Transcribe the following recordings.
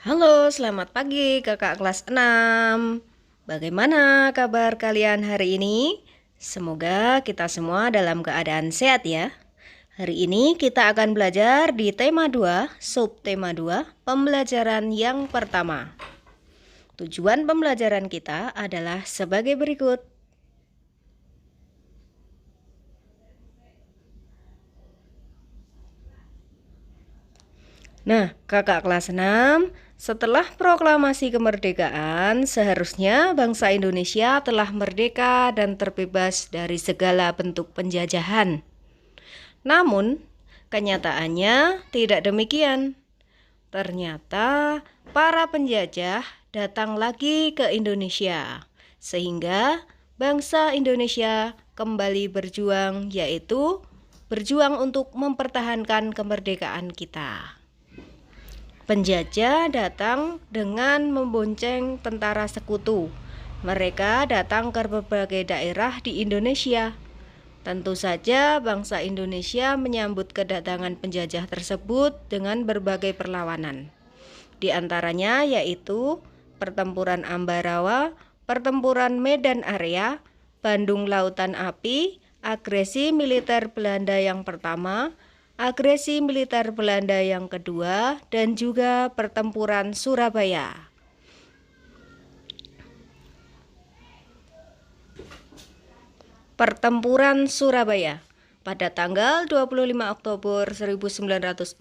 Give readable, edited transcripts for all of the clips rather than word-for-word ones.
Halo, selamat pagi kakak kelas 6. Bagaimana kabar kalian hari ini? Semoga kita semua dalam keadaan sehat ya. Hari ini kita akan belajar di tema 2, subtema 2, pembelajaran yang pertama. Tujuan pembelajaran kita adalah sebagai berikut. Nah, kakak kelas 6, setelah proklamasi kemerdekaan, seharusnya bangsa Indonesia telah merdeka dan terbebas dari segala bentuk penjajahan. Namun, kenyataannya tidak demikian. Ternyata para penjajah datang lagi ke Indonesia, sehingga bangsa Indonesia kembali berjuang, yaitu berjuang untuk mempertahankan kemerdekaan kita. Penjajah datang dengan membonceng tentara sekutu. Mereka datang ke berbagai daerah di Indonesia. Tentu saja bangsa Indonesia menyambut kedatangan penjajah tersebut dengan berbagai perlawanan. Di antaranya yaitu Pertempuran Ambarawa, Pertempuran Medan Area, Bandung Lautan Api, agresi militer Belanda yang pertama, agresi militer Belanda yang kedua, dan juga Pertempuran Surabaya. Pertempuran Surabaya. Pada tanggal 25 Oktober 1945,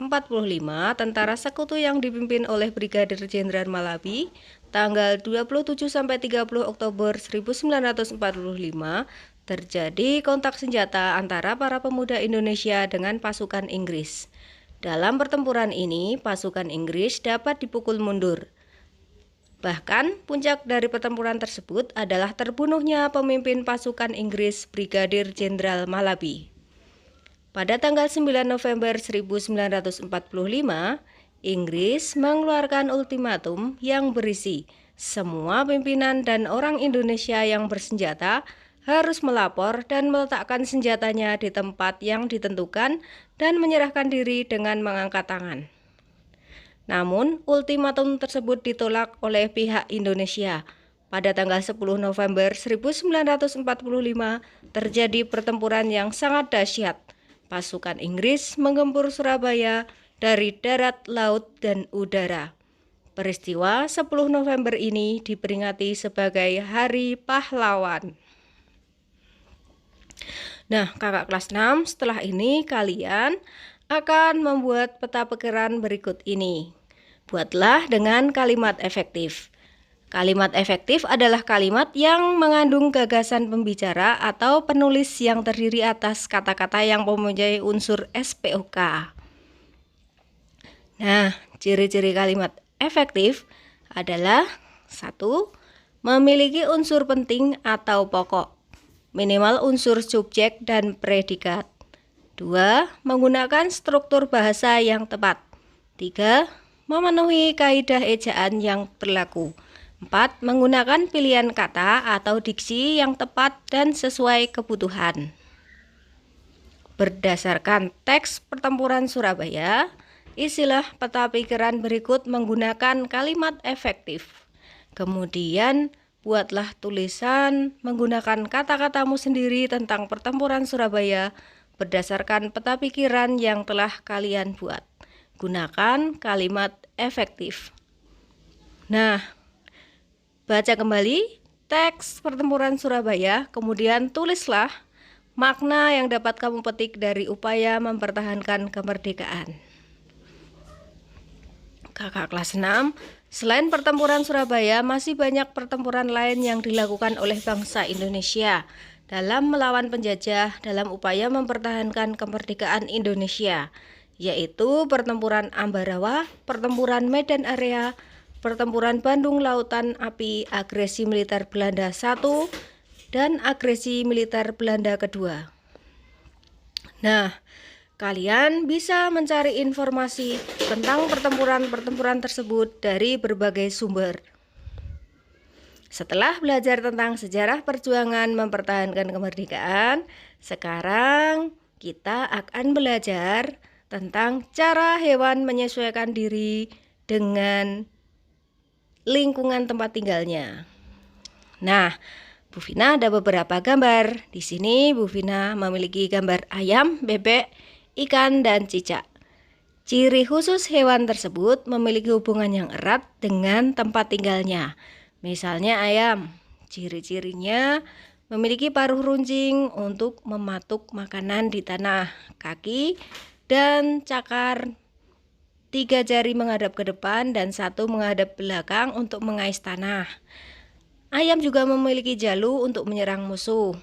tentara sekutu yang dipimpin oleh Brigadir Jenderal Malabi, tanggal 27 sampai 30 Oktober 1945, terjadi kontak senjata antara para pemuda Indonesia dengan pasukan Inggris. Dalam pertempuran ini, pasukan Inggris dapat dipukul mundur. Bahkan, puncak dari pertempuran tersebut adalah terbunuhnya pemimpin pasukan Inggris Brigadir Jenderal Malabi. Pada tanggal 9 November 1945, Inggris mengeluarkan ultimatum yang berisi semua pimpinan dan orang Indonesia yang bersenjata harus melapor dan meletakkan senjatanya di tempat yang ditentukan dan menyerahkan diri dengan mengangkat tangan. Namun, ultimatum tersebut ditolak oleh pihak Indonesia. Pada tanggal 10 November 1945, terjadi pertempuran yang sangat dahsyat. Pasukan Inggris menggempur Surabaya dari darat, laut, dan udara. Peristiwa 10 November ini diperingati sebagai Hari Pahlawan. Nah, kakak kelas 6, setelah ini kalian akan membuat peta pikiran berikut ini. Buatlah dengan kalimat efektif. Kalimat efektif adalah kalimat yang mengandung gagasan pembicara atau penulis yang terdiri atas kata-kata yang mempunyai unsur SPOK. Nah, ciri-ciri kalimat efektif adalah 1. Memiliki unsur penting atau pokok, minimal unsur subjek dan predikat. 2. Menggunakan struktur bahasa yang tepat. 3. Memenuhi kaidah ejaan yang berlaku. 4. Menggunakan pilihan kata atau diksi yang tepat dan sesuai kebutuhan. Berdasarkan teks Pertempuran Surabaya, isilah peta pikiran berikut menggunakan kalimat efektif. Kemudian, buatlah tulisan menggunakan kata-katamu sendiri tentang Pertempuran Surabaya berdasarkan peta pikiran yang telah kalian buat. Gunakan kalimat efektif. Nah, baca kembali teks Pertempuran Surabaya, kemudian tulislah makna yang dapat kamu petik dari upaya mempertahankan kemerdekaan. Kakak kelas 6, selain Pertempuran Surabaya, masih banyak pertempuran lain yang dilakukan oleh bangsa Indonesia dalam melawan penjajah dalam upaya mempertahankan kemerdekaan Indonesia, yaitu Pertempuran Ambarawa, Pertempuran Medan Area, Pertempuran Bandung Lautan Api, agresi militer Belanda 1, dan agresi militer Belanda kedua. Nah, kalian bisa mencari informasi tentang pertempuran-pertempuran tersebut dari berbagai sumber. Setelah belajar tentang sejarah perjuangan mempertahankan kemerdekaan, sekarang kita akan belajar tentang cara hewan menyesuaikan diri dengan lingkungan tempat tinggalnya. Nah, Bu Vina ada beberapa gambar. Di sini Bu Vina memiliki gambar ayam, bebek, ikan, dan cicak. Ciri khusus hewan tersebut memiliki hubungan yang erat dengan tempat tinggalnya. Misalnya ayam, ciri-cirinya memiliki paruh runcing untuk mematuk makanan di tanah, kaki, dan cakar 3 jari menghadap ke depan dan 1 menghadap belakang untuk mengais tanah. Ayam juga memiliki jalu untuk menyerang musuh.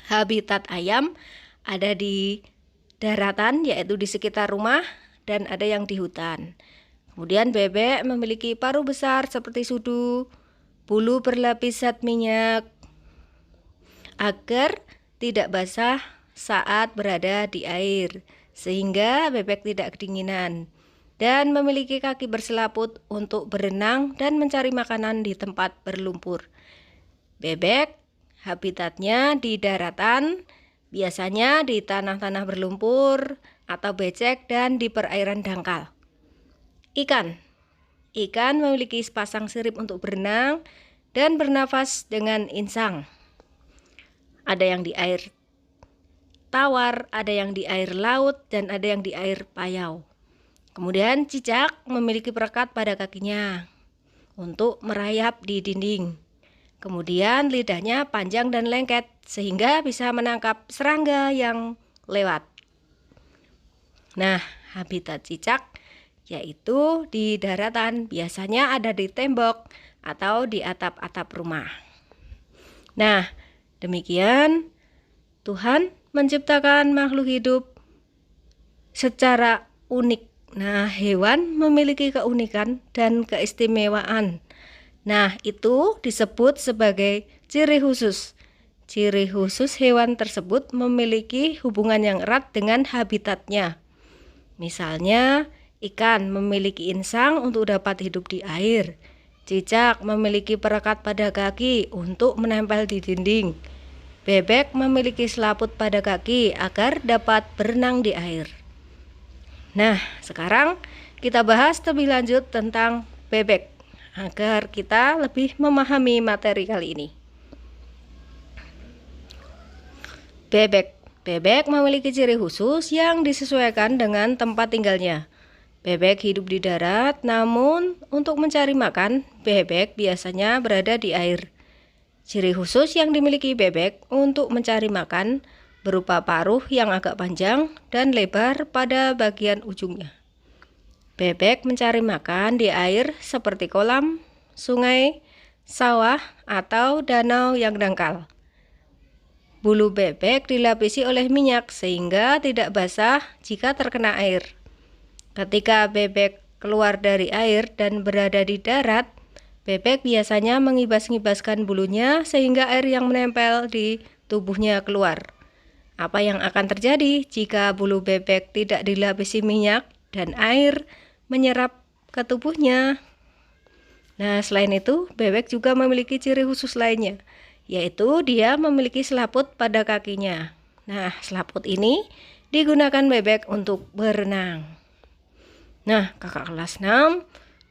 Habitat ayam ada di daratan, yaitu di sekitar rumah, dan ada yang di hutan. Kemudian bebek memiliki paruh besar seperti sudu, bulu berlapis zat minyak agar tidak basah saat berada di air, sehingga bebek tidak kedinginan, dan memiliki kaki berselaput untuk berenang dan mencari makanan di tempat berlumpur. Bebek habitatnya di daratan, biasanya di tanah-tanah berlumpur atau becek dan di perairan dangkal. Ikan memiliki sepasang sirip untuk berenang dan bernafas dengan insang. Ada yang di air tawar, ada yang di air laut, dan ada yang di air payau. Kemudian cicak memiliki perekat pada kakinya untuk merayap di dinding. Kemudian lidahnya panjang dan lengket sehingga bisa menangkap serangga yang lewat. Nah, habitat cicak yaitu di daratan, biasanya ada di tembok atau di atap-atap rumah. Nah, demikian Tuhan menciptakan makhluk hidup secara unik. Nah, hewan memiliki keunikan dan keistimewaan. Nah, itu disebut sebagai ciri khusus. Ciri khusus hewan tersebut memiliki hubungan yang erat dengan habitatnya. Misalnya, ikan memiliki insang untuk dapat hidup di air. Cicak memiliki perekat pada kaki untuk menempel di dinding. Bebek memiliki selaput pada kaki agar dapat berenang di air. Nah, sekarang kita bahas lebih lanjut tentang bebek agar kita lebih memahami materi kali ini. Bebek memiliki ciri khusus yang disesuaikan dengan tempat tinggalnya. Bebek hidup di darat, namun untuk mencari makan, bebek biasanya berada di air. Ciri khusus yang dimiliki bebek untuk mencari makan berupa paruh yang agak panjang dan lebar pada bagian ujungnya. Bebek mencari makan di air seperti kolam, sungai, sawah, atau danau yang dangkal. Bulu bebek dilapisi oleh minyak sehingga tidak basah jika terkena air. Ketika bebek keluar dari air dan berada di darat, bebek biasanya mengibas-ngibaskan bulunya sehingga air yang menempel di tubuhnya keluar. Apa yang akan terjadi jika bulu bebek tidak dilapisi minyak dan air menyerap ke tubuhnya? Nah, selain itu, bebek juga memiliki ciri khusus lainnya, yaitu dia memiliki selaput pada kakinya. Nah, selaput ini digunakan bebek untuk berenang. Nah, kakak kelas 6,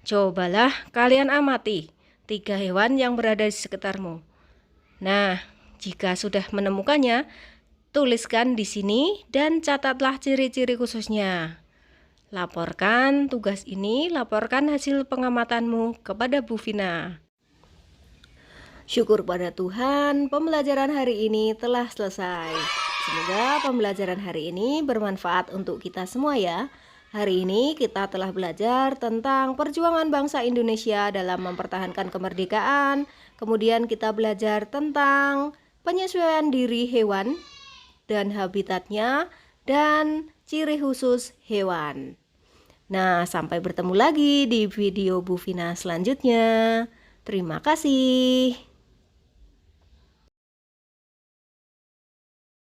cobalah kalian amati 3 hewan yang berada di sekitarmu. Nah, jika sudah menemukannya, tuliskan di sini dan catatlah ciri-ciri khususnya. Laporkan tugas ini, laporkan hasil pengamatanmu kepada Bu Vina. Syukur pada Tuhan, pembelajaran hari ini telah selesai. Semoga pembelajaran hari ini bermanfaat untuk kita semua ya. Hari ini kita telah belajar tentang perjuangan bangsa Indonesia dalam mempertahankan kemerdekaan. Kemudian kita belajar tentang penyesuaian diri hewan dan habitatnya, dan ciri khusus hewan. Nah, sampai bertemu lagi di video Bu Vina selanjutnya. Terima kasih.